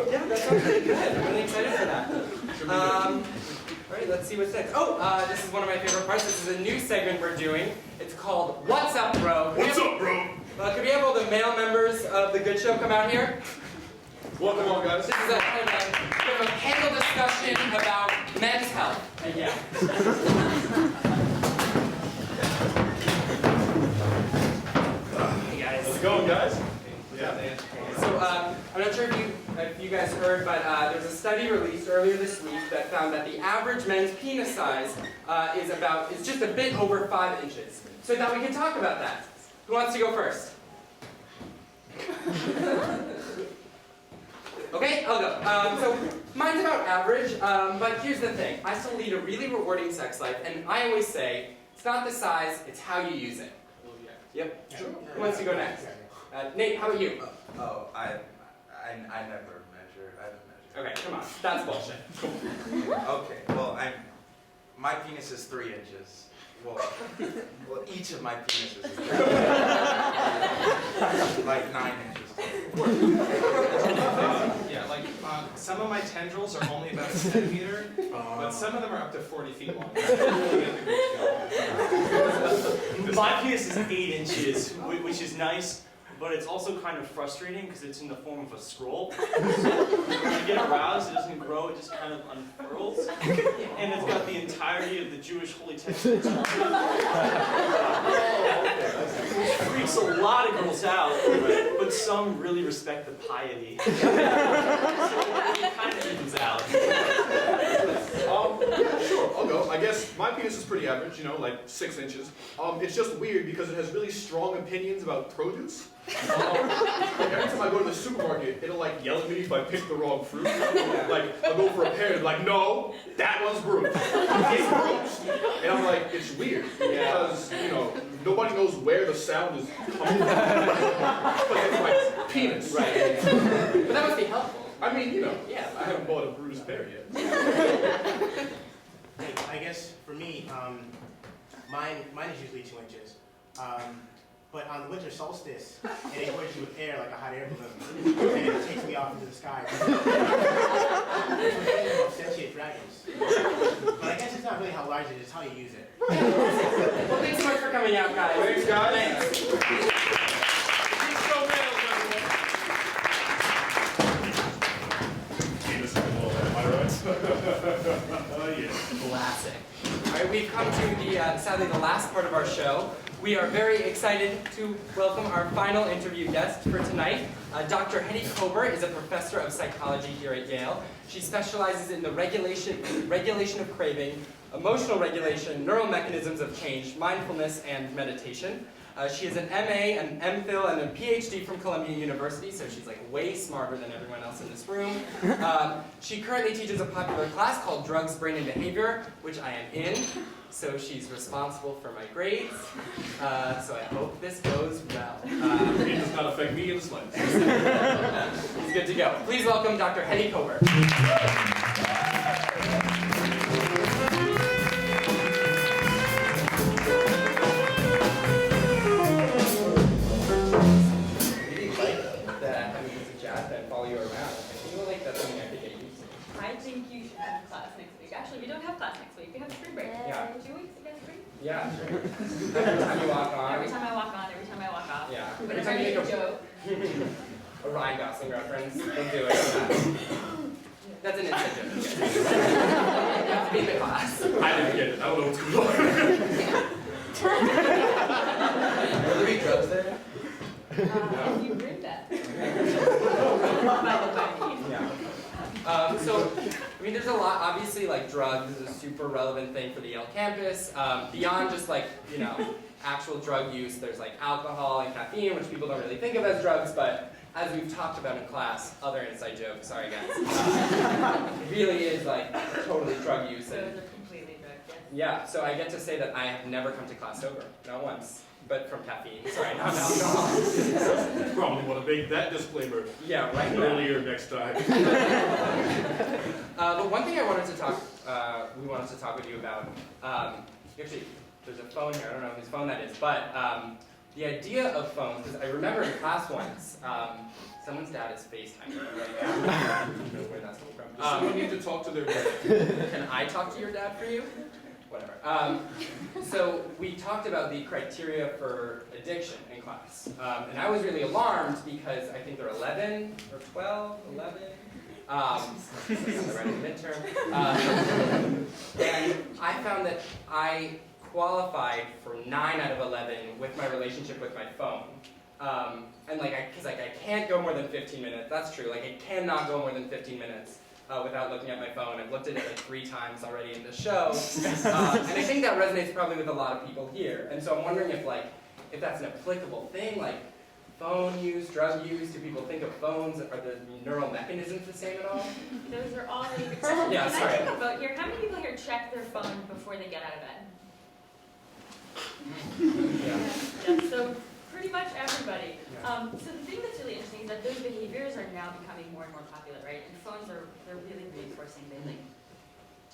Yeah, that sounds pretty good. I'm really excited for that. Alright, let's see what's next. Oh, this is one of my favorite parts. This is a new segment we're doing. It's called What's Up, Bro? What's up, bro? Could we have all the male members of the Good Show come out here? Welcome on, guys. This is a kind of a panel discussion about men's health. Yeah. Hey guys. How's it going, guys? Yeah. So I'm not sure if you guys heard, but there was a study released earlier this week that found that the average men's penis size is just a bit over 5 inches. So I thought we could talk about that. Who wants to go first? Okay, I'll go. So mine's about average, but here's the thing. I still lead a really rewarding sex life, and I always say, it's not the size, it's how you use it. Yep. Sure. Who wants to go next? Nate, how about you? I never measure. I haven't measured. Okay, come on. That's bullshit. Okay, well, my penis is 3 inches. Well, each of my penises is 3 inches. Like 9 inches. Yeah, like some of my tendrils are only about a centimeter, but some of them are up to 40 feet long. My penis is 8 inches, which is nice, but it's also kind of frustrating because it's in the form of a scroll. So when you get aroused, it doesn't grow, it just kind of unfurls. And it's got the entirety of the Jewish holy text. Which freaks a lot of girls out, but some really respect the piety. So it kind of evens out. Yeah, sure, I'll go. I guess my penis is pretty average, you know, like 6 inches. It's just weird because it has really strong opinions about produce. Like every time I go to the supermarket, it'll like yell at me if I pick the wrong fruit. Like I'll go for a pear, and like, no, that one's bruised. It's bruised. And I'm like, it's weird because you know nobody knows where the sound is coming from. But it's like penis, right? But that must be helpful. I mean, you know, I haven't bought a bruised pear yet. I guess for me, mine is usually 2 inches. But on the winter solstice, it encourages you with air like a hot air balloon, and it takes me off into the sky. Sentient dragons. But I guess it's not really how large it is, it's how you use it. Well, thanks so much for coming out, guys. Thanks, guys. Thanks. Classic. All right, we've come to sadly the last part of our show. We are very excited to welcome our final interview guest for tonight. Dr. Hedy is a professor of psychology here at Yale. She specializes in the regulation of craving, emotional regulation, neural mechanisms of change, mindfulness, and meditation. She is an MA, an MPhil, and a PhD from Columbia University, so she's like way smarter than everyone else in this room. She currently teaches a popular class called Drugs, Brain, and Behavior, which I am in. So she's responsible for my grades. So I hope this goes well. It does not affect me in the slightest. He's good to go. Please welcome Dr. Hedy Kober. Follow you around. I feel like that's something I could get used to. I think you should have class next week. Actually, we don't have class next week. We have spring break. Yeah. 2 weeks, you guys free? Yeah, sure. Every time you walk on. Every time I walk on, every time I walk off. Yeah. Every Whenever time I you make make a joke. a Ryan Gosling reference, don't do it. That's an inside joke. You have to be in the class. I didn't get it. I don't know what's going on. Will there be drugs there? You bring that. Yeah. So, I mean, there's a lot, obviously, like, drugs is a super relevant thing for the Yale campus. Beyond just, like, you know, actual drug use, there's, like, alcohol and caffeine, which people don't really think of as drugs, but as we've talked about in class, other inside joke, sorry guys, really is, like, totally drug use. So And, they're completely drugged, yes. yeah, so I get to say that I have never come to class sober, not once, but from caffeine, sorry, not alcohol. Probably want to make that disclaimer Yeah, right now. earlier next time. But one thing I wanted to talk, we wanted to talk with you about, actually, there's a phone here, I don't know whose phone that is, but the idea of phones, because I remember in class once, someone's dad is FaceTiming right now. I don't know where that's coming from. Does someone need to talk to their dad? Can I talk to your dad for you? Whatever. So we talked about the criteria for addiction in class. And I was really alarmed because I think they're 11 or 12, 11. They're in the midterm. And I found that I qualified for 9 out of 11 with my relationship with my phone. And because I can't go more than 15 minutes, that's true, like I cannot go more than 15 minutes without looking at my phone. I've looked at it like 3 times already in the show. And I think that resonates probably with a lot of people here. And so I'm wondering if that's an applicable thing, like phone use, drug use, do people think of phones, are the neural mechanisms the same at all? Those are all really good questions. Yeah, Can sorry. I take a vote here? How many people here check their phone before they get out of bed? Yeah, so pretty much everybody. So the thing that's really interesting is that those behaviors are now becoming more and more popular, right? And phones they're really reinforcing. They like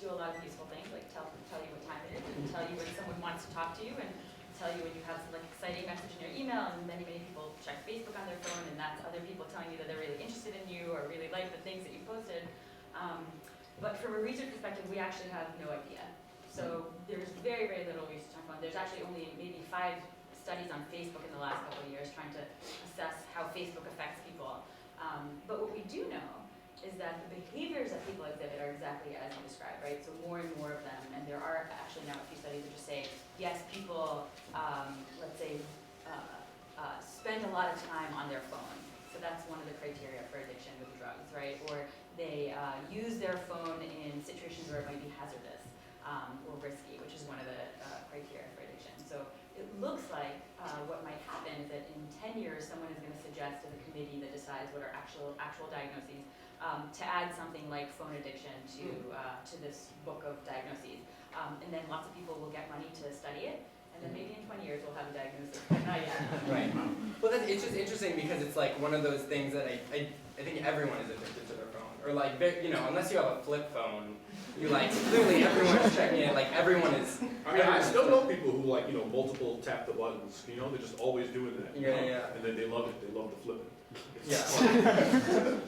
do a lot of useful things, like tell you what time it is, and tell you when someone wants to talk to you, and tell you when you have some like exciting message in your email. And many people check Facebook on their phone, and that's other people telling you that they're really interested in you or really like the things that you posted. But from a research perspective, we actually have no idea. So there's very, very little research on phone. There's actually only maybe 5 studies on Facebook in the last couple of years trying to assess how Facebook affects people. But what we do know is that the behaviors that people exhibit are exactly as you described, right? So more and more of them, and there are actually now a few studies that just say, yes, people, let's say, spend a lot of time on their phone. So that's one of the criteria for addiction with drugs, right? Or they use their phone in situations where it might be hazardous or risky, which is one of the criteria for addiction. So it looks like what might happen is that in 10 years, someone is going to suggest to the committee that decides what are actual diagnoses to add something like phone addiction to this book of diagnoses. And then lots of people will get money to study it. And then maybe in 20 years we'll have a diagnosis, but not yet. Right. Well, it's just interesting because it's like one of those things that I think everyone is addicted to their phone. Or like, you know, unless you have a flip phone, you like, clearly everyone's checking it, like everyone is. I mean, I still know people who like, multiple tap the buttons, they're just always doing that. Yeah. And then they love it, they love the flipping. Yeah.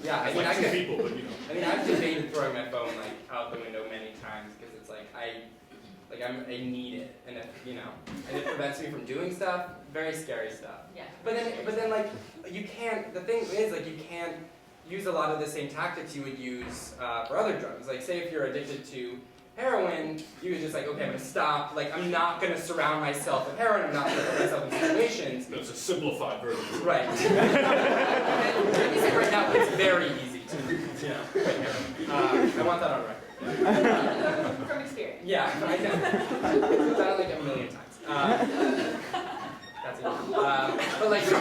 Yeah, I mean, like 2 people, but I mean, I've debated throwing my phone like out the window many times because it's like, I need it, and if, and it prevents me from doing stuff, very scary stuff. Yeah. But then like, you can't, the thing is like, you can't use a lot of the same tactics you would use for other drugs. Like say if you're addicted to heroin, you would just like, okay, I'm gonna stop, like I'm not gonna surround myself with heroin, I'm not gonna put myself in situations. That's a simplified version. Right. Let me say right now, it's very easy to, quit heroin. I want that on record. From experience. Yeah, I know. I've done it like a million times. That's enough. But like, but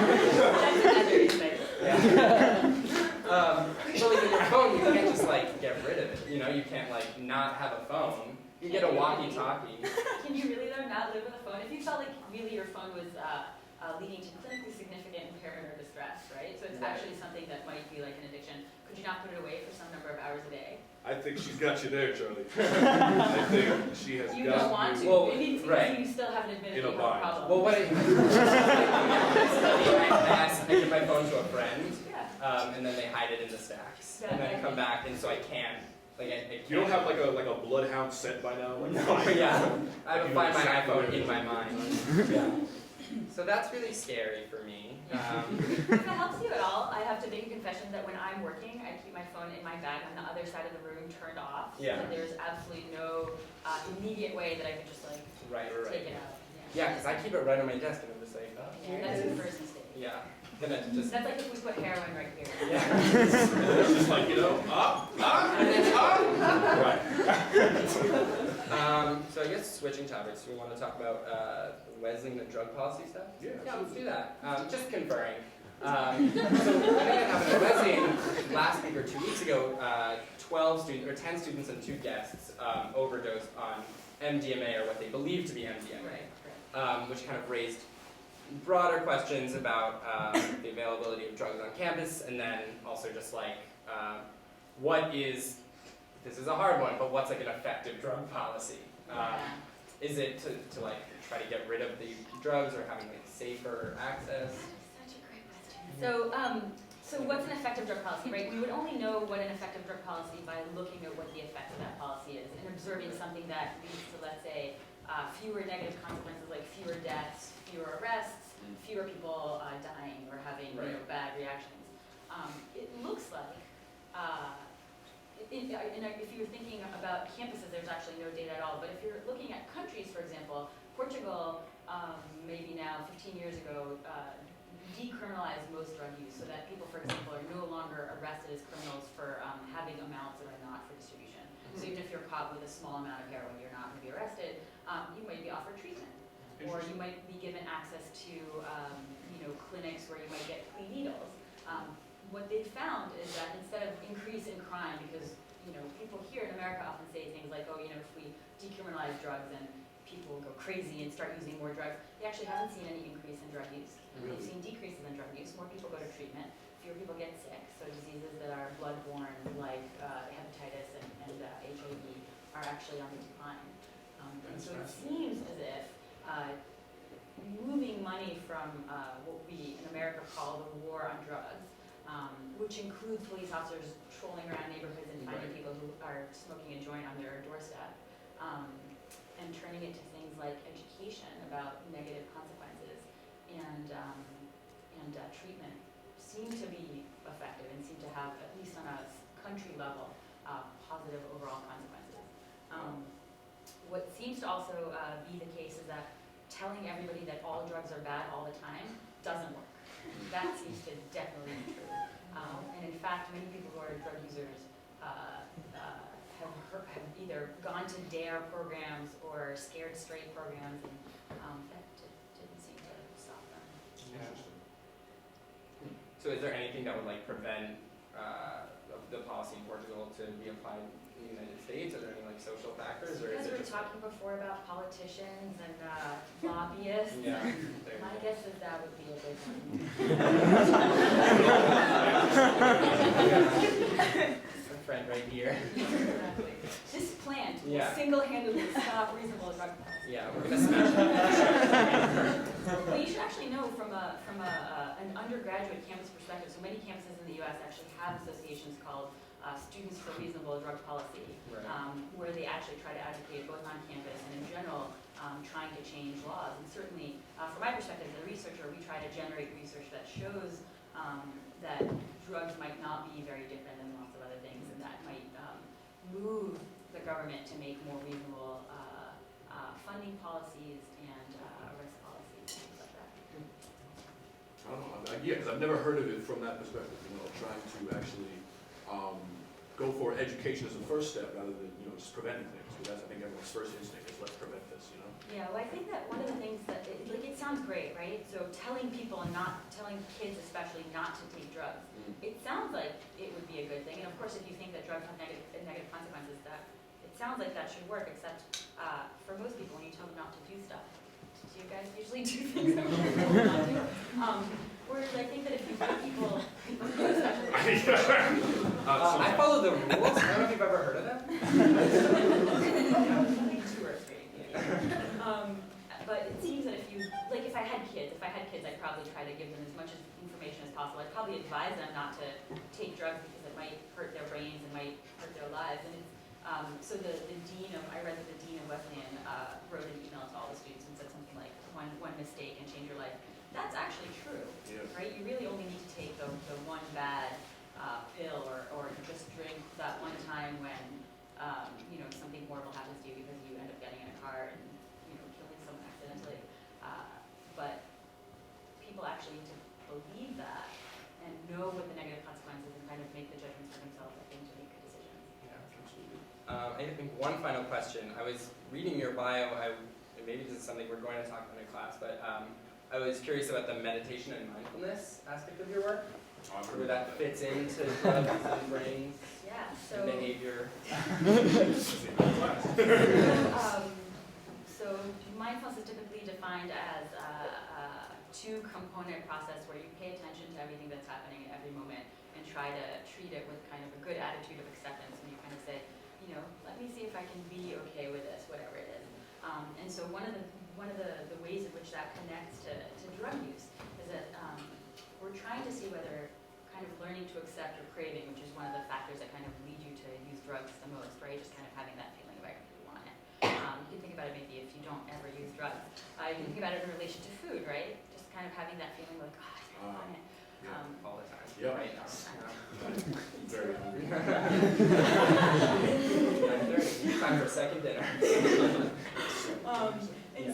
like with your phone, you can't just like get rid of it. You can't like not have a phone. You get a walkie-talkie. Can you really though not live with a phone? If you felt like really your phone was leading to clinically significant impairment or distress, right? So it's actually something that might be like an addiction. Could you not put it away for some number of hours a day? I think she's got you there, Charlie. I think she has you got don't want to. Well, Maybe it's right. because you still haven't admitted In a you have a bind. problem. Well, I give my phone to a friend, and then they hide it in the stacks, and then come back, and so I can't You don't have like a bloodhound set by now? Like, No, yeah. I have to find my exactly iPhone what it in is. my mind. Yeah. So that's really scary for me. If it helps you at all, I have to make a confession that when I'm working, I keep my phone in my bag on the other side of the room turned off. So Yeah. that there's absolutely no immediate way that I can just like Right. take it out. Yeah, because I keep it right on my desk and I'm just like, oh, Yeah, here that's it the is. first mistake. Yeah. Gonna just. That's like if we put heroin right here. Yeah. It's just like, Right. So I guess switching topics, we want to talk about Wesleyan the drug policy stuff? Yeah, let's do that. Just conferring. So I think that happened at Wesleyan last week or 2 weeks ago. 10 students and 2 guests overdosed on MDMA, or what they believe to be MDMA, which kind of raised broader questions about the availability of drugs on campus, and then also just like what is, this is a hard one, but what's like an effective drug policy? Is it to like try to get rid of the drugs, or having like safer access? Such a great question. So what's an effective drug policy, right? We would only know what an effective drug policy by looking at what the effect of that policy is and observing something that leads to, let's say, fewer negative consequences like fewer deaths, fewer arrests, fewer people dying or having bad reactions. It looks like, if you're thinking about campuses, there's actually no data at all, but if you're looking at countries, for example, Portugal, maybe now 15 years ago, decriminalized most drug use so that people, for example, are no longer arrested as criminals for having amounts that are not for distribution. So even if you're caught with a small amount of heroin, you're not going to be arrested. You might be offered treatment, or you might be given access to clinics where you might get clean needles. What they've found is that instead of increase in crime, because people here in America often say things like, oh, if we decriminalize drugs, then people will go crazy and start using more drugs. They actually haven't seen any increase in drug use. They've seen decreases in drug use. More people go to treatment. Fewer people get sick. So diseases that are bloodborne, like hepatitis and HIV, are actually on the decline. And so it seems as if moving money from what we in America call the war on drugs, which includes police officers trolling around neighborhoods and finding people who are smoking a joint on their doorstep, and turning it to things like education about negative consequences and treatment, seem to be effective and seem to have, at least on a country level, positive overall consequences. What seems to also be the case is that telling everybody that all drugs are bad all the time doesn't work. That seems to definitely be true. And in fact, many people who are drug users have either gone to DARE programs or Scared Straight programs, and that didn't seem to stop them. So is there anything that would like prevent the policy in Portugal to be applied in the United States? Are there any like social factors, or is Because it we were just talking before about politicians and lobbyists. Yeah. My guess is that would be a big one. a friend right here? Exactly. This plan will single-handedly stop reasonable drug policy. Yeah, we're gonna smash it. Well, you should actually know from an undergraduate campus perspective. So many campuses in the U.S. actually have associations called Students for Reasonable Drug Policy, where they actually try to advocate both on campus and in general, trying to change laws. And certainly, from my perspective as a researcher, we try to generate research that shows that drugs might not be very different than lots of other things, and that might move the government to make more reasonable funding policies and arrest policies, things like that. I don't know. Because I've never heard of it from that perspective. Trying to actually go for education as a first step rather than just preventing things. Because that's, I think, everyone's first instinct is let's prevent this. Yeah, well, I think that one of the things that it sounds great, right? So telling people and not telling kids especially not to take drugs, it sounds like it would be a good thing. And of course, if you think that drugs have negative consequences, that it sounds like that should work. Except for most people, when you tell them not to do stuff, do you guys usually do things that we're told not to? Whereas I think that if you give people, I follow the rules. I don't know if you've ever heard of that. But it seems that if I had kids, kids. If I had kids, I'd probably try to give them as much information as possible. I'd probably advise them not to take drugs because it might hurt their brains and might hurt their lives. And it's, so the dean of, I read that the dean of Wesleyan wrote an email to all the students and said something like, one mistake can change your life. That's actually true, right? You really only need to take the one bad pill or just drink that one time when something horrible happens to you because you end up getting in a car and killing someone accidentally. But people actually need to believe that and know what the negative consequences and kind of make the judgments for themselves, I think, to make good decisions. Yeah, absolutely. I think one final question. I was reading your bio, and maybe this is something we're going to talk about in class, but I was curious about the meditation and mindfulness aspect of your work, where that fits into drugs and brains and behavior. So mindfulness is typically defined as a two-component process where you pay attention to everything that's happening at every moment and try to treat it with kind of a good attitude of acceptance, and you kind of say, let me see if I can be okay with this, whatever it is. And so one of the ways in which that connects to drug use is that we're trying to see whether kind of learning to accept your craving, which is one of the factors that kind of lead you to use drugs the most, right? Just kind of having that feeling of I really want it. You can think about it maybe if you don't ever use drugs. You can think about it in relation to food, right? Just kind of having that feeling like, I really want it. All the time. Yeah. Right now. Very hungry. Time for second dinner.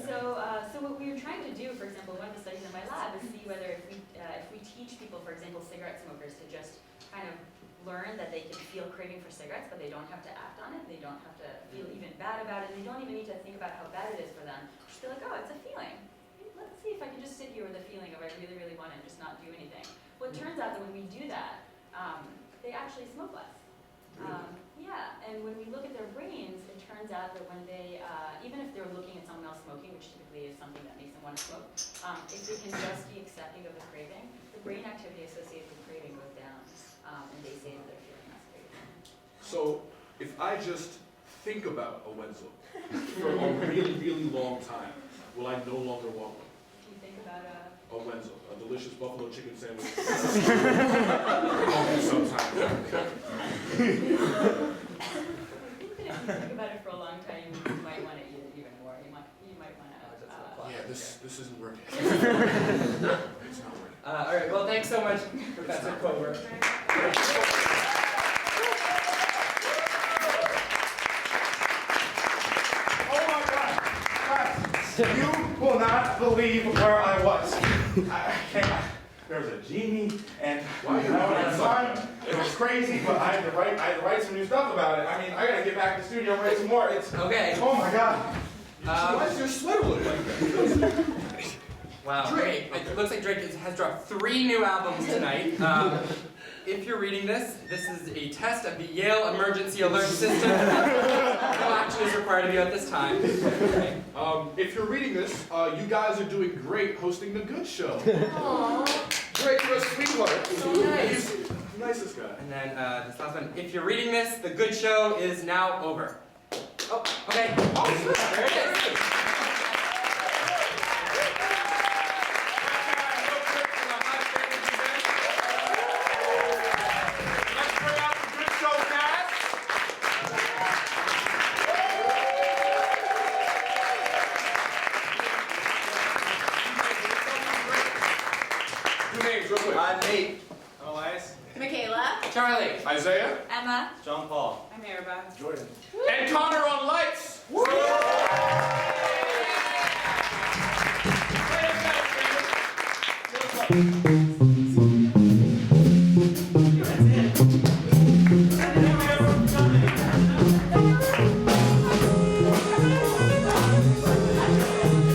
So what we were trying to do, for example, one of the studies in my lab is see whether if we teach people, for example, cigarette smokers, to just kind of learn that they can feel craving for cigarettes, but they don't have to act on it, they don't have to feel even bad about it, they don't even need to think about how bad it is for them. Just be like, oh, it's a feeling. Let's see if I can just sit here with a feeling of I really, really want it and just not do anything. Well, it turns out that when we do that, they actually smoke less. And when we look at their brains, it turns out that when they, even if they're looking at someone else smoking, which typically is something that makes them want to smoke, if they can just be accepting of the craving, the brain activity associated with craving goes down, and they say that they're feeling less craving. So if I just think about a Wenzel for a really, really long time, will I no longer want one? If you think about A Wenzel, a delicious buffalo chicken sandwich. I Sometime. think that if you think about it for a long time, you might want to eat it even more. You might want to. Yeah, this isn't working. It's not working. All right. Well, thanks so much, Professor Cover. Oh my God! Guys, you will not believe where I was. There was a genie, and at the time, it was crazy, but I had to write some new stuff about it. I mean, I gotta get back to the studio and write some more. It's okay. Oh my God! Why does your sweater look like that? Wow. Drake. It looks like Drake has dropped 3 new albums tonight. If you're reading this, this is a test of the Yale Emergency Alert System. No action is required of you at this time. Okay. If you're reading this, you guys are doing great hosting The Good Show. Aww. Great, you're a sweetheart. So nice. Nicest guy. And then this last one. If you're reading this, The Good Show is now over. Oh, okay. Oh, there it is. I'm Nate. Elias. Mikayla. Charlie. Isaiah. Emma. John-Paul. I'm Araba. Jordan. And Connor on lights. Woo!